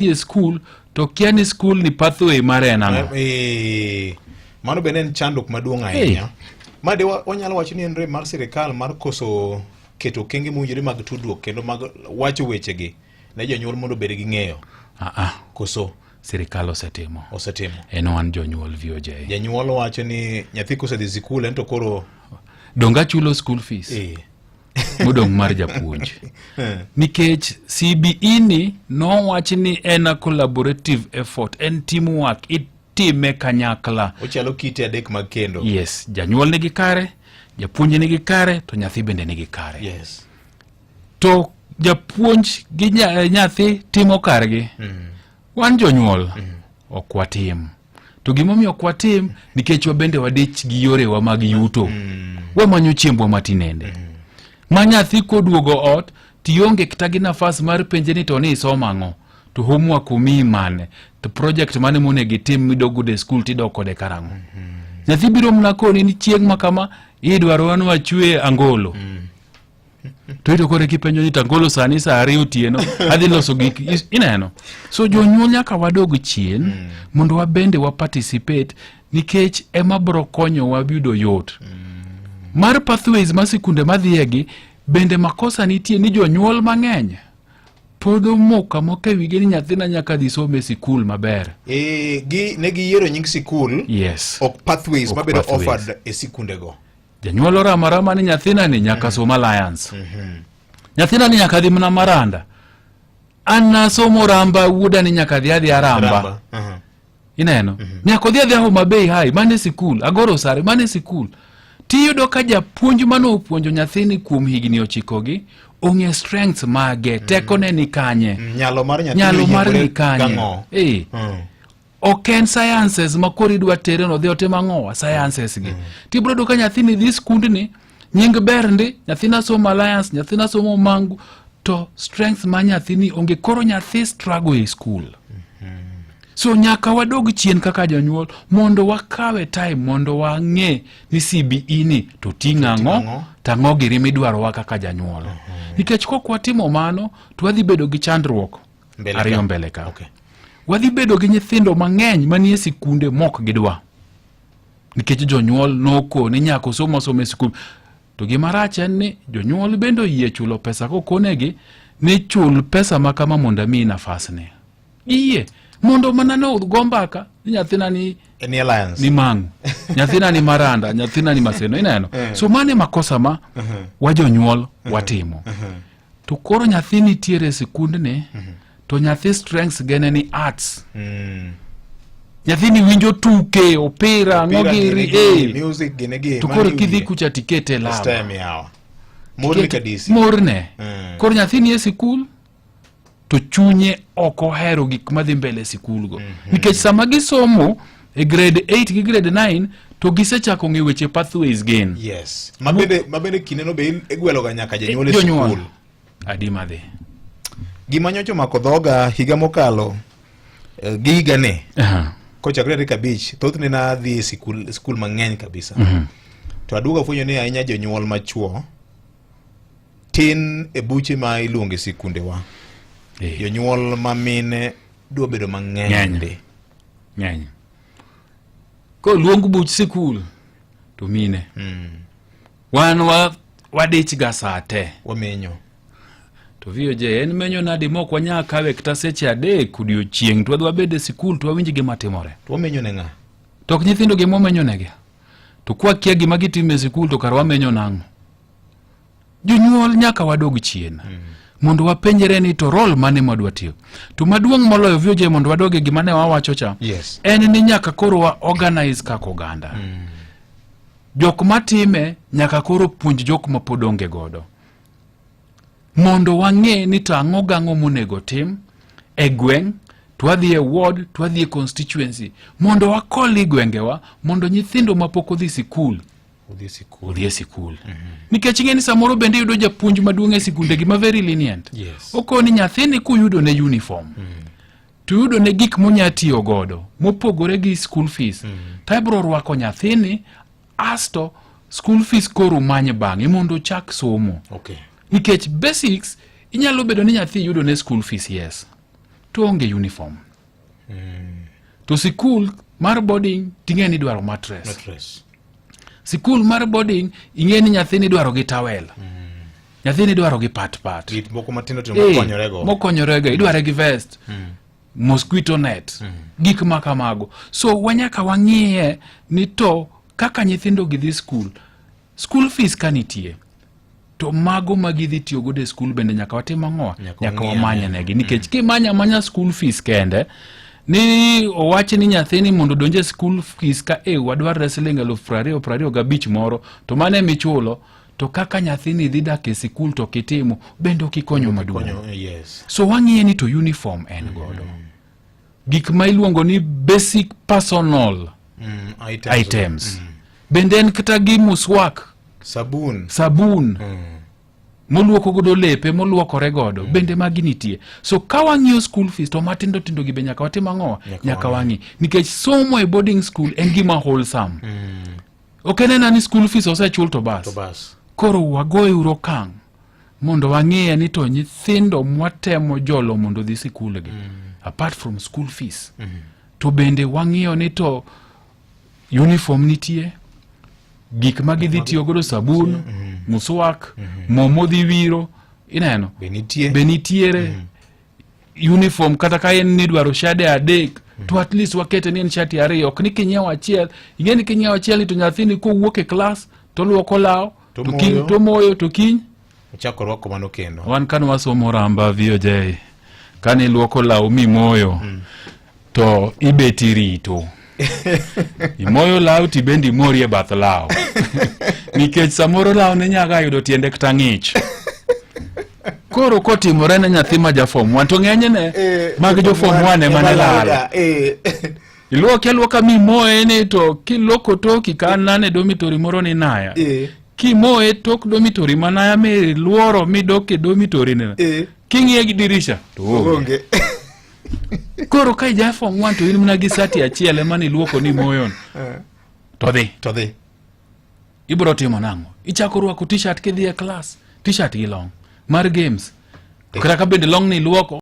e school to kiani school ni pathway mare nango. Mano benen chanduk maduong' ahinya. Made wanyalo wacho ni en mar sirikal mar koso keto kenge mowinjore mag tudruok kendo mag wacho wechegi ne jonyuol mondo bed gi ng'eyo. Koso sirikal osetimo. En wan jonyuol VOJ. Janyuol wacho ni nyathi kosedhi sikul ento koro donga chulo school fees. Mudong mar japuonj. Nikech CBE ni no wacho ni en a collaborative effort, en teamwork, itime kanyakla. Ochalo kite adek mag kendo. Yes, janyuol nigi kare, japuonj nigi kare, to nyathi bende nigi kare. Yes. To japuonj gi nyathi timo kargi. Wan jonyuol ok watim. To gimomiyo ok watim nikech wabende wadich gi yorewa mag yuto. Wamanyo chiembwa matinende. Ma nyathi koduogo ot tionge kata gi nafas mar penje ni to ni isomo ang'o, to homework omiyi mane, to project mane monego itim midogude skul tidok kode karang'o. Nyathi biro mna koni ni chieng' ma kama idwaro wan wachwe angolo. To ito kore kipenjo ni tangolo sani saa 2 otieno adhi loso gik ineno. So jonyuol nyaka wadog chien mondo wabende wa participate nikech ema bro konyo wabido yot. Mar pathways ma sikunde madhiegi bende makosa nitie ni jonyuol mang'eny podo moka moke wige ni nyathina nyaka dhi some sikul maber. Negi yiero nying sikul. Yes. Ok pathways mabedo offered e sikunde go. Janyuol oramarama ni nyathina ni nyaka soma Alliance. Nyathina ni nyaka dhi mna Maranda. Anna somo Ramba, wuda ni nyaka dhi Aramba. Ineno. Nyaka dhi Homa Bay High, mane sikul, Agoro Sare, mane sikul. Tiyudo ka japuonj mano opuonjo nyathini kuom higni 9 gi ong'e strengths mage, tekone ni kanye. Nyalo mar nyathini kanye. Oken sciences makori dwa tere no dhi otema ng'owa sciences gi. Tibro do ka nyathini dhi skundni nying bernde, nyathina somo Alliance, nyathina somo Mangu, to strengths ma nyathini onge, koro nyathi struggle e school. So nyaka wadog chien kaka jonyuol mondo wakawe time mondo wang'e ni CBE ni to ting'ang'o tang'o giri midwaro wa kaka janyuol. Nikech kok watimo mano to wadhi bedo gi chandruok ariyo mbele ka. Wadhi bedo gi nyithindo mang'eny manie sikunde mok gidwa. Nikech jonyuol noko ni nyako somo e sikul. To gimarach en ni jonyuol bendo yie chulo pesa kokonegi ni chul pesa makama mondo mi nafas ne. Iye mondo manano gombaka ni nyathina ni Alliance ni Mangu, nyathina ni Maranda, nyathina ni Maseno, ineno. So mane makosa ma wajonyuol watimo. To koro nyathini tiere sikundne to nyathi strengths gene ni arts. Nyathini winjo tuke, opera, ng'ogiri, music gene. To koro kidhi kucha tikete lab. Stem yawa. Morne kadisi. Morne. Koro nyathini e sikul to chunye oko hero gik madhi mbele sikul go. Nikech sama gisomo e grade 8 gi grade 9 to gisechako ng'e weche pathways gen. Yes. Mabende kineno be egwelo ga nyaka janyuol e sikul. Adima dhe. Gima nyocho mako dhoga higa mokalo giga ne. Kochakre tarik 5 thothne na dhi sikul mang'eny kabisa. To aduga fwenyo ni ahinya jonyuol machuo tin e buche ma iluonge sikunde wa. Jonyuol mamine dwa bedo mang'eny. Ng'eny. Ko luong buch sikul to mine. Wan wadich ga sate. Wamenyo. To VOJ en menyo nadi mok wanya kawe kata seche 3 odiochieng' to wadwa bede sikul to wawinj gima timore. To wamenyo ne ng'a? To ok nyithindo gima menyo negi. To kwa kia gima gitime sikul to kar wamenyo nang'o. Jonyuol nyaka wadog chien. Mondo wapenjere ni to role mane mwadwa tiyo. To maduong' moloyo VOJ mondo wadoge gima ne wawacho cha. Yes. En ni nyaka koro wa organize kako oganda. Jok matime nyaka koro puonj jok mapodonge godo. Mondo wang'e ni to ang'o gang'o monego tim e gweng', to wadhi e ward, to wadhi e constituency. Mondo wakoli gwengewa, mondo nyithindo mapok odhi sikul odhi e sikul. Nikech ing'e ni samoro bende yudo japuonj maduong' e sikunde gima very lenient. Yes. Oko ni nyathini kuyudo ne uniform. To yudo ne gik monya tiyo godo mopogore gi school fees. Tabro rwako nyathini asto school fees koro manye bang'e mondo chak somo. Okay. Nikech basics inyalo bedo ni nyathi yudo ne school fees, yes. to onge uniform. To sikul mar boarding ting'eni dwaro mattress. Sikul mar boarding ing'eni nyathini dwaro gi towel. Nyathini dwaro gi pat. Git moko matindo tindo mokonyorego. Idware gi vest. Mosquito net. Gik makamago. So wanyaka wang'iye ni to kaka nyithindo gidhi skul. School fees kanitie. To mago magidhi tiyo godo e skul bende nyaka watim ang'o? Nyaka wamanya negi. Nikech kimanya school fees kende, ni owache ni nyathini mondo donje school fees ka wadwar siling 20,025 moro, to mane michulo, to kaka nyathini dhi dak e sikul to kitimo, bende kikonyo maduong'. Yes. So wang'iye ni to uniform en godo. Gik ma iluongo ni basic personal items. Bende en kata gi muswak. Sabun. Moluoko godo lepe, moluokore godo. Bende magi nitie. So kawang'iyo school fees to matindo gi be nyaka watim ang'o? Nyaka wang'i. Nikech somo e boarding school en gima wholesome. Ok en ni school fees osechul to bas. Koro wagoye urokang' mondo wang'iye ni to nyithindo mwatemo jolo mondo dhi sikul gi. Apart from school fees. To bende wang'iyo ni to uniform nitie. Gik magidhi tiyo godo sabun, muswak, mo modhi wiro, ineno? Benitiere. Uniform kata ka en ni dwaro shade adek, to at least wakete ni en shati 2, ok ni kinyiewo achiel. Ing'eni kinyiewo achiel to nyathini kowuok e klas, to luoko law, to moyo, to kiny ochako rwako mano kendo. Wan kan wasomo Ramba VOJ. Kani luoko law mimoyo, to ibeti rito. Imoyo law tibendi imori e bath law. Nikech samoro law ne nyaga yudo tiende kata ng'ich. Koro kotimore ne nyathi ma ja form 1 to ng'enyne mag jo form 1 ema ne lal. Iluoka mimoye ni to kiloko toki kanane dormitory moro ni Naya. Kimoye tok dormitory manaya me luoro midok e dormitory ne. King'iye gi dirisha to onge. Koro kai ja form 1 to in mna gi sati achiel ema ni luoko ni moyon. To dhi. Ibro timo nang'o? Ichako rwako t-shirt kidhi e class, t-shirt gi long mar games. Kata ka bende long ni luoko